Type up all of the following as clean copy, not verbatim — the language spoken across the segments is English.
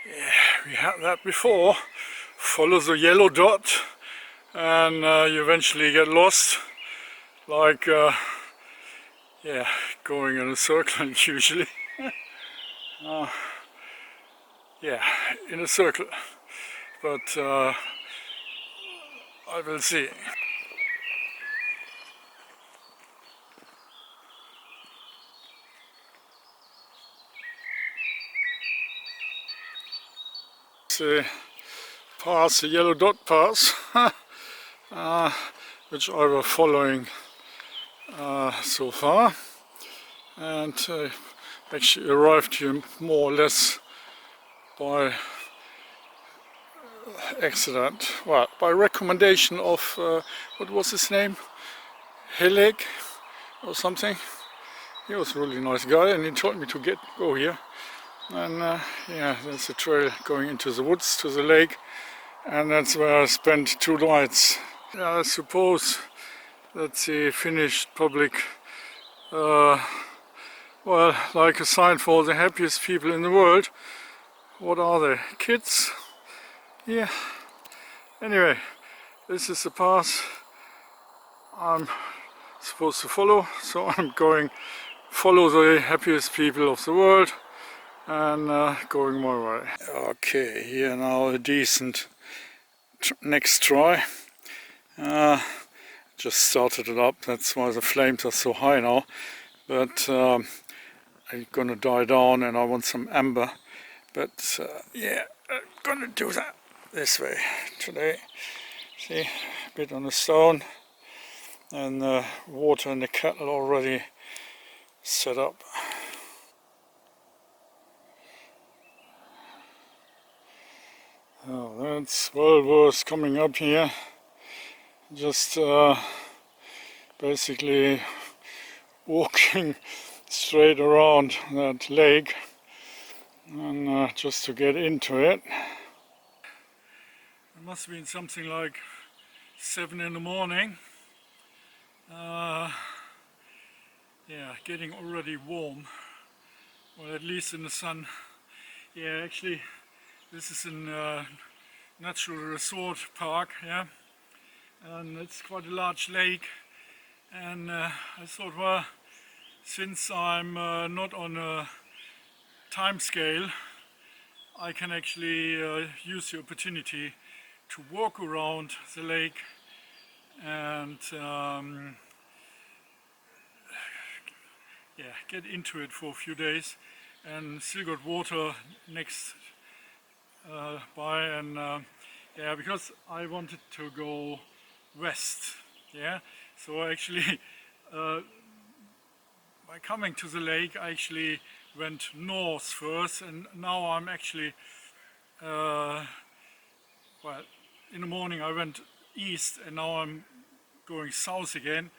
Yeah, we had that before. Follow the yellow dot and you eventually get lost. Like, yeah, going in a circle usually. Yeah, in a circle. But I will see. The pass, the yellow dot pass, which I was following so far, and actually arrived here more or less by accident. Well, by recommendation of what was his name, Heleg or something. He was a really nice guy, and he told me to go here. And yeah, there's a trail going into the woods to the lake, and that's where I spent 2 nights. Yeah, I suppose that's the Finnish public, well, like a sign for the happiest people in the world. What are they? Kids? Yeah. Anyway, this is the path I'm supposed to follow, so I'm going follow the happiest people of the world and going my way. Okay, here now a decent next try. Just started it up, that's why the flames are so high now, but I'm gonna die down and I want some amber, but yeah, I'm gonna do that this way today. See, a bit on the stone, and the water in the kettle already set up. Oh, that's well worth coming up here. Just basically walking straight around that lake and just to get into it. It must have been something like 7 in the morning. Yeah, getting already warm. Well, at least in the sun. Yeah, actually, this is a natural resort park, yeah, and it's quite a large lake. And I thought, well, since I'm not on a time scale, I can actually use the opportunity to walk around the lake and yeah, get into it for a few days, and still got water next by, and yeah, because I wanted to go west, yeah, so actually by coming to the lake I actually went north first, and now I'm actually well, in the morning I went east and now I'm going south again,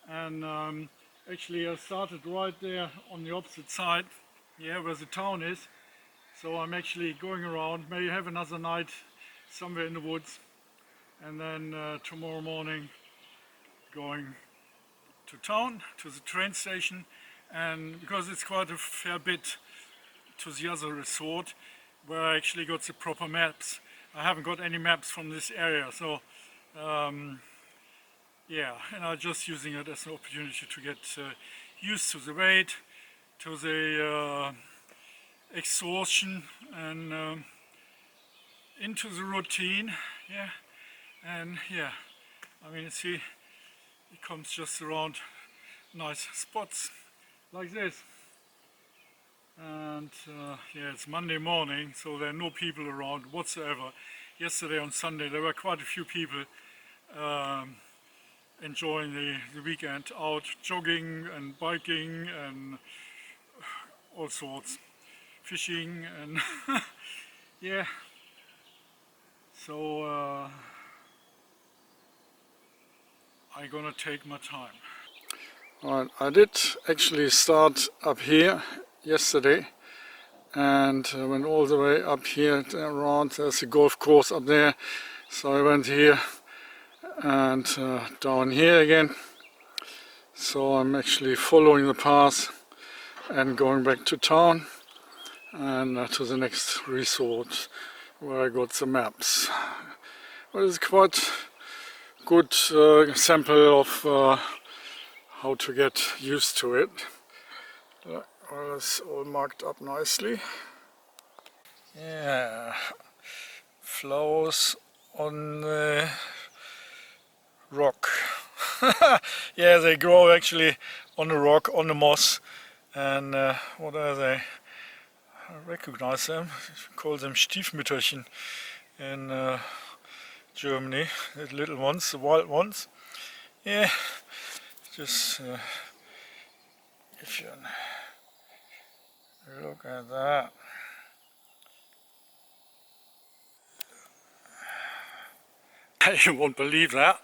and actually I started right there on the opposite side, yeah, where the town is. So I'm actually going around, maybe have another night somewhere in the woods, and then tomorrow morning going to town, to the train station, and because it's quite a fair bit to the other resort where I actually got the proper maps. I haven't got any maps from this area, so yeah, and I'm just using it as an opportunity to get used to the weight, to the exhaustion, and into the routine, yeah, and yeah, I mean, see, it comes just around nice spots like this, and yeah, it's Monday morning, so there are no people around whatsoever. Yesterday on Sunday there were quite a few people enjoying the weekend out, jogging and biking and all sorts, fishing and yeah, so I'm gonna take my time. Alright, I did actually start up here yesterday and went all the way up here around. There's a golf course up there, so I went here and down here again. So I'm actually following the path and going back to town, and to the next resort where I got the maps. Well, it's quite good sample of how to get used to it. Well, it's all marked up nicely. Yeah, flowers on the rock. Yeah, they grow actually on the rock, on the moss. And what are they? I recognize them. We call them Stiefmütterchen in Germany. The little ones, the wild ones. Yeah, just if you look at that. You won't believe that.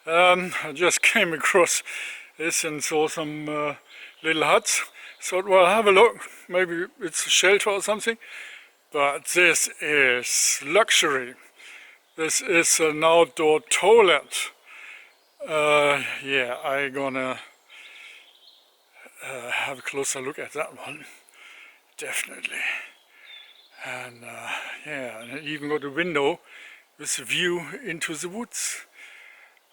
I just came across this and saw some little huts. Thought, well, have a look. Maybe it's a shelter or something. But this is luxury. This is an outdoor toilet. Yeah, I'm gonna have a closer look at that one. Definitely. And yeah, and I even got a window with a view into the woods.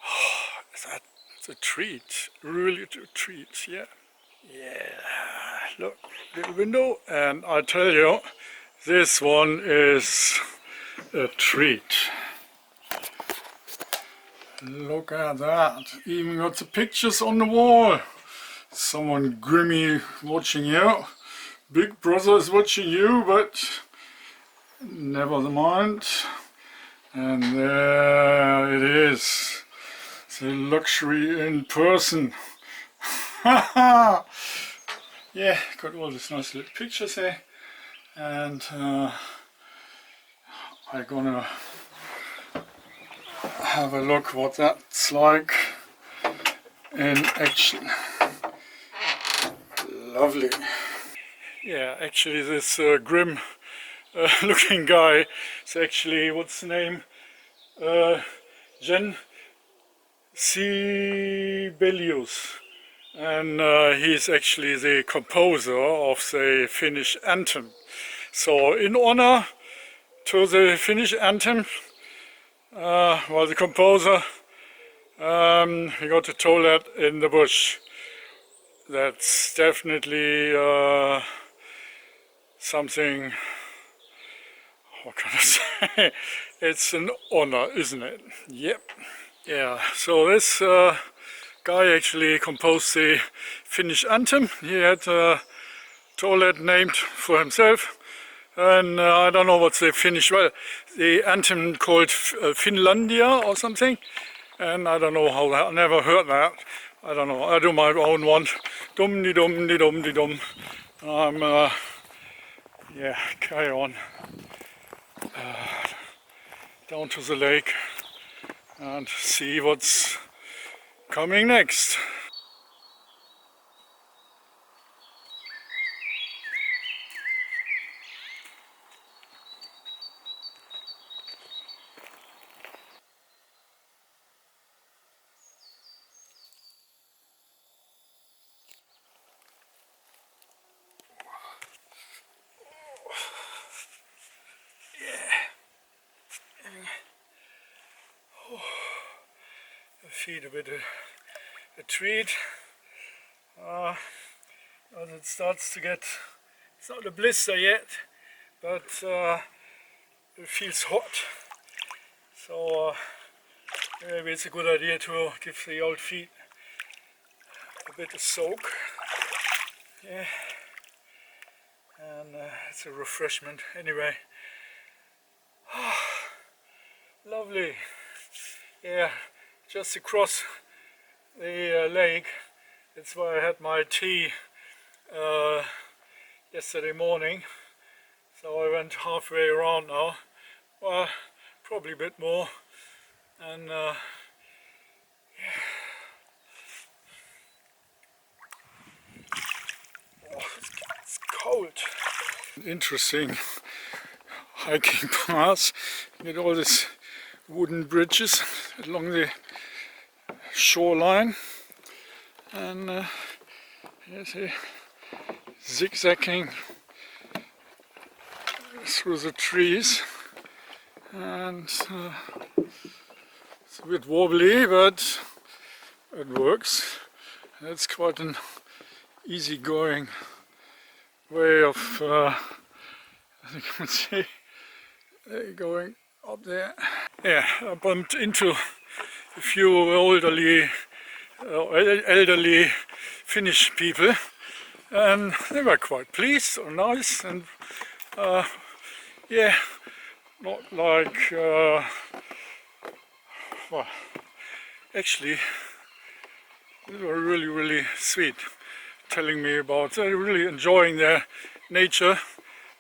Oh, that's a treat, really a treat, yeah. Yeah, look, little window, and I tell you, this one is a treat. Look at that, even got the pictures on the wall. Someone grimy watching you. Big Brother is watching you, but never mind. And there it is, the luxury in person. Yeah, got all these nice little pictures here, and I'm gonna have a look what that's like in action. Lovely. Yeah, actually this grim looking guy is actually, what's the name? Jen Sibelius, and he's actually the composer of the Finnish anthem. So in honor to the Finnish anthem, well, the composer, he got a toilet in the bush. That's definitely something, what can I say? It's an honor, isn't it? Yep. Yeah, so this guy actually composed the Finnish anthem. He had a toilet named for himself, and I don't know what's the Finnish, well, the anthem called Finlandia or something, and I don't know how that, I never heard that. I don't know, I do my own one. Dum-de-dum-de-dum-de-dum. Yeah, carry on. Down to the lake and see what's coming next. Feed a bit of a treat. As it starts to get, it's not a blister yet, but it feels hot. So maybe it's a good idea to give the old feet a bit of soak. Yeah, and it's a refreshment anyway. Lovely. Yeah, just across the lake, that's where I had my tea yesterday morning. So I went halfway around now, well, probably a bit more, and yeah. Oh, it's cold. Interesting hiking path. You get all these wooden bridges along the shoreline, and here's a zigzagging through the trees, and it's a bit wobbly, but it works. It's quite an easy-going way of, as you can see, going up there. Yeah, I bumped into a few elderly Finnish people, and they were quite pleased or nice, and yeah, not like, well, actually they were really sweet, telling me about they're really enjoying their nature.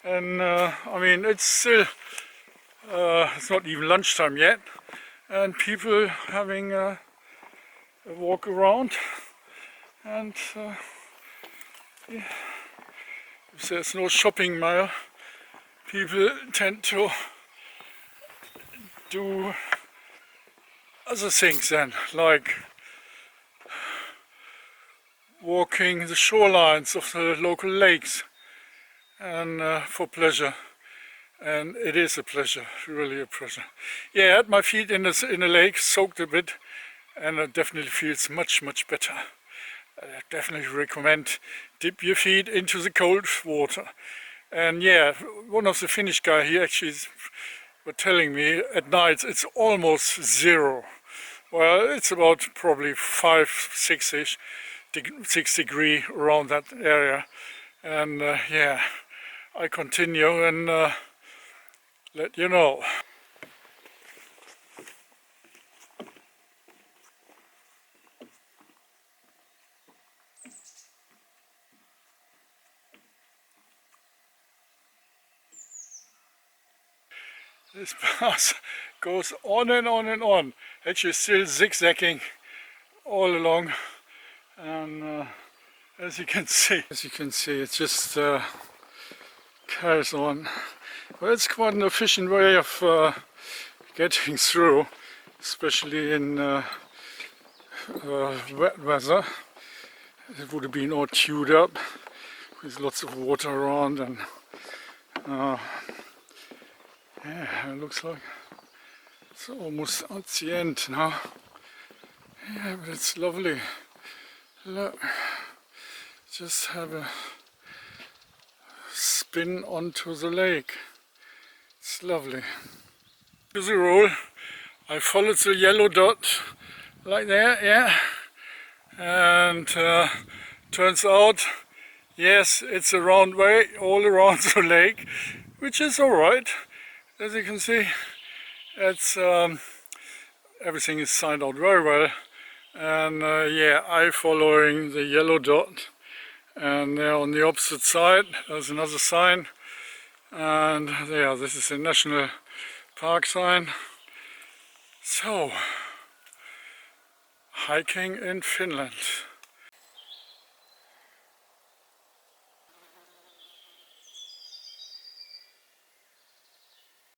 And I mean, it's still it's not even lunchtime yet, and people having a walk around, and yeah, if there's no shopping mall, people tend to do other things then, like walking the shorelines of the local lakes, and for pleasure. And it is a pleasure, really a pleasure. Yeah, I had my feet in the lake, soaked a bit, and it definitely feels much better. I definitely recommend dip your feet into the cold water. And yeah, one of the Finnish guys, he actually were telling me at night it's almost 0. Well, it's about probably 5-6 degrees around that area. And yeah, I continue and let you know. This path goes on and on and on, actually still zigzagging all along, and as you can see, it just carries on. Well, it's quite an efficient way of getting through, especially in wet weather. It would have been all chewed up with lots of water around, and yeah, it looks like it's almost at the end now. Yeah, but it's lovely. Look, just have a spin onto the lake. It's lovely. To the roll, I followed the yellow dot like that, yeah, and turns out, yes, it's a round way all around the lake, which is alright. As you can see, it's everything is signed out very well, and yeah, I'm following the yellow dot, and there on the opposite side there's another sign, and yeah, this is a national park sign. So, hiking in Finland.